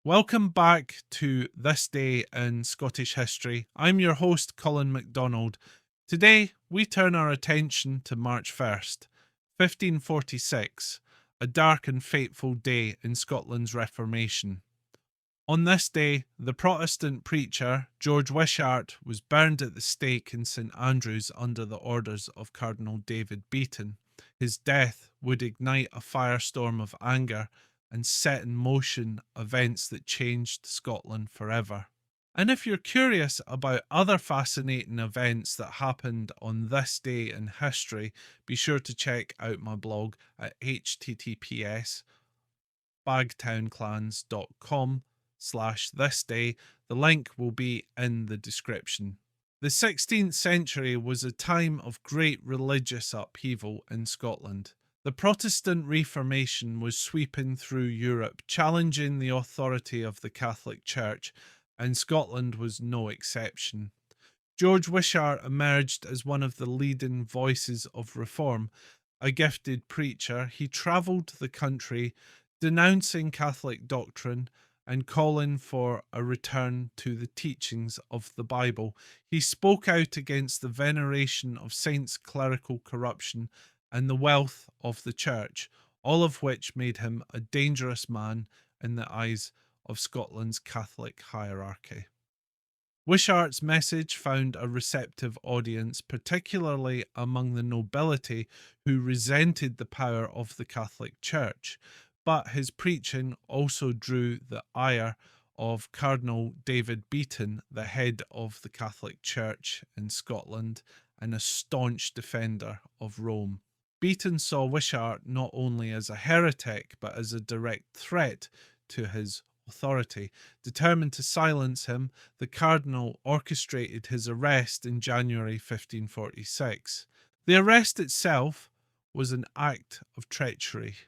Welcome back to This Day in Scottish History. I'm your host, Colin MacDonald. Today, we turn our attention to March 1st, 1546, a dark and fateful day in Scotland's Reformation. On this day, the Protestant preacher, George Wishart, was burned at the stake in St Andrews under the orders of Cardinal David Beaton. His death would ignite a firestorm of anger and set in motion events that changed Scotland forever. And if you're curious about other fascinating events that happened on this day in history, be sure to check out my blog at https://bagtownclans.com/thisday. The link will be in the description. The 16th century was a time of great religious upheaval in Scotland. The Protestant Reformation was sweeping through Europe, challenging the authority of the Catholic Church, and Scotland was no exception. George Wishart emerged as one of the leading voices of reform. A gifted preacher, he travelled the country denouncing Catholic doctrine and calling for a return to the teachings of the Bible. He spoke out against the veneration of saints, clerical corruption, and the wealth of the church, all of which made him a dangerous man in the eyes of Scotland's Catholic hierarchy. Wishart's message found a receptive audience, particularly among the nobility who resented the power of the Catholic Church, but his preaching also drew the ire of Cardinal David Beaton, the head of the Catholic Church in Scotland and a staunch defender of Rome. Beaton saw Wishart not only as a heretic but as a direct threat to his authority. Determined to silence him, the cardinal orchestrated his arrest in January 1546. The arrest itself was an act of treachery.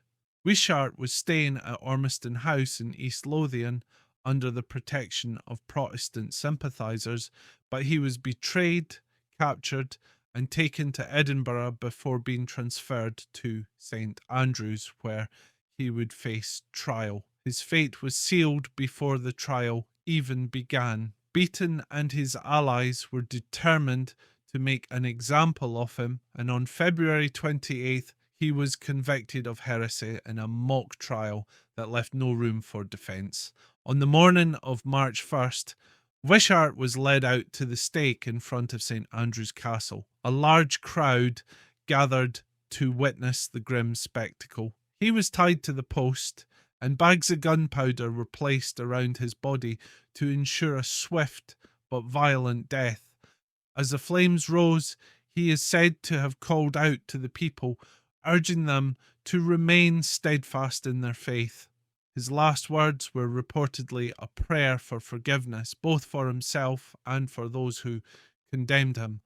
Wishart was staying at Ormiston House in East Lothian under the protection of Protestant sympathisers, but he was betrayed, captured, and taken to Edinburgh before being transferred to St Andrews, where he would face trial. His fate was sealed before the trial even began. Beaton and his allies were determined to make an example of him, and on February 28th, he was convicted of heresy in a mock trial that left no room for defence. On the morning of March 1st, Wishart was led out to the stake in front of St Andrew's Castle. A large crowd gathered to witness the grim spectacle. He was tied to the post, and bags of gunpowder were placed around his body to ensure a swift but violent death. As the flames rose, he is said to have called out to the people, urging them to remain steadfast in their faith. His last words were reportedly a prayer for forgiveness, both for himself and for those who condemned him.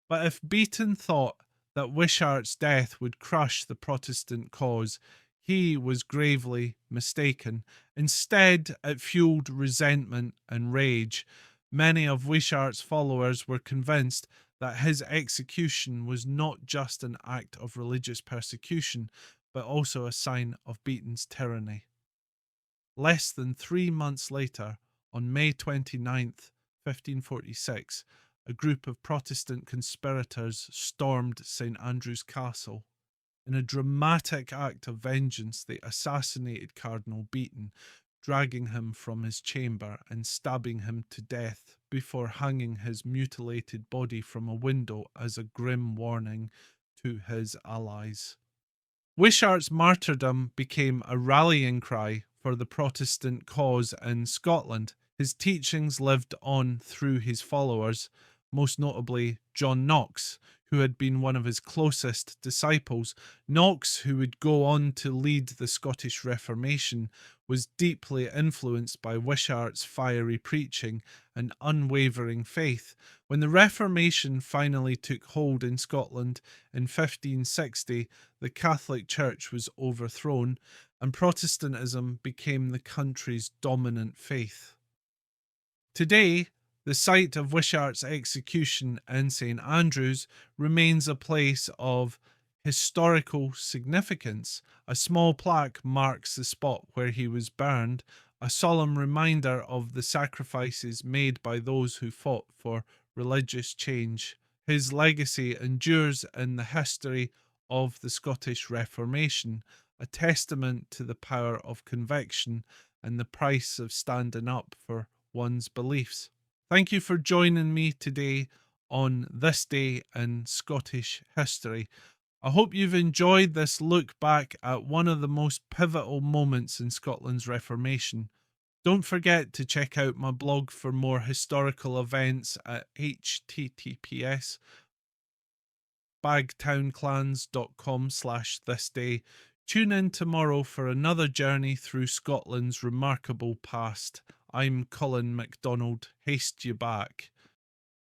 But if Beaton thought that Wishart's death would crush the Protestant cause, he was gravely mistaken. Instead, it fueled resentment and rage. Many of Wishart's followers were convinced that his execution was not just an act of religious persecution, but also a sign of Beaton's tyranny. Less than 3 months later, on May 29th, 1546, a group of Protestant conspirators stormed St Andrew's Castle. In a dramatic act of vengeance, they assassinated Cardinal Beaton, dragging him from his chamber and stabbing him to death before hanging his mutilated body from a window as a grim warning to his allies. Wishart's martyrdom became a rallying cry for the Protestant cause in Scotland. His teachings lived on through his followers, most notably John Knox, who had been one of his closest disciples. Knox, who would go on to lead the Scottish Reformation, was deeply influenced by Wishart's fiery preaching and unwavering faith. When the Reformation finally took hold in Scotland in 1560, the Catholic Church was overthrown, and Protestantism became the country's dominant faith. Today, the site of Wishart's execution in St Andrews remains a place of historical significance. A small plaque marks the spot where he was burned, a solemn reminder of the sacrifices made by those who fought for religious change. His legacy endures in the history of the Scottish Reformation, a testament to the power of conviction and the price of standing up for one's beliefs. Thank you for joining me today on this day in Scottish history. I hope you've enjoyed this look back at one of the most pivotal moments in Scotland's Reformation. Don't forget to check out my blog for more historical events at https://bagtownclans.com/thisday. Tune in tomorrow for another journey through Scotland's remarkable past. I'm Colin MacDonald. Haste you back.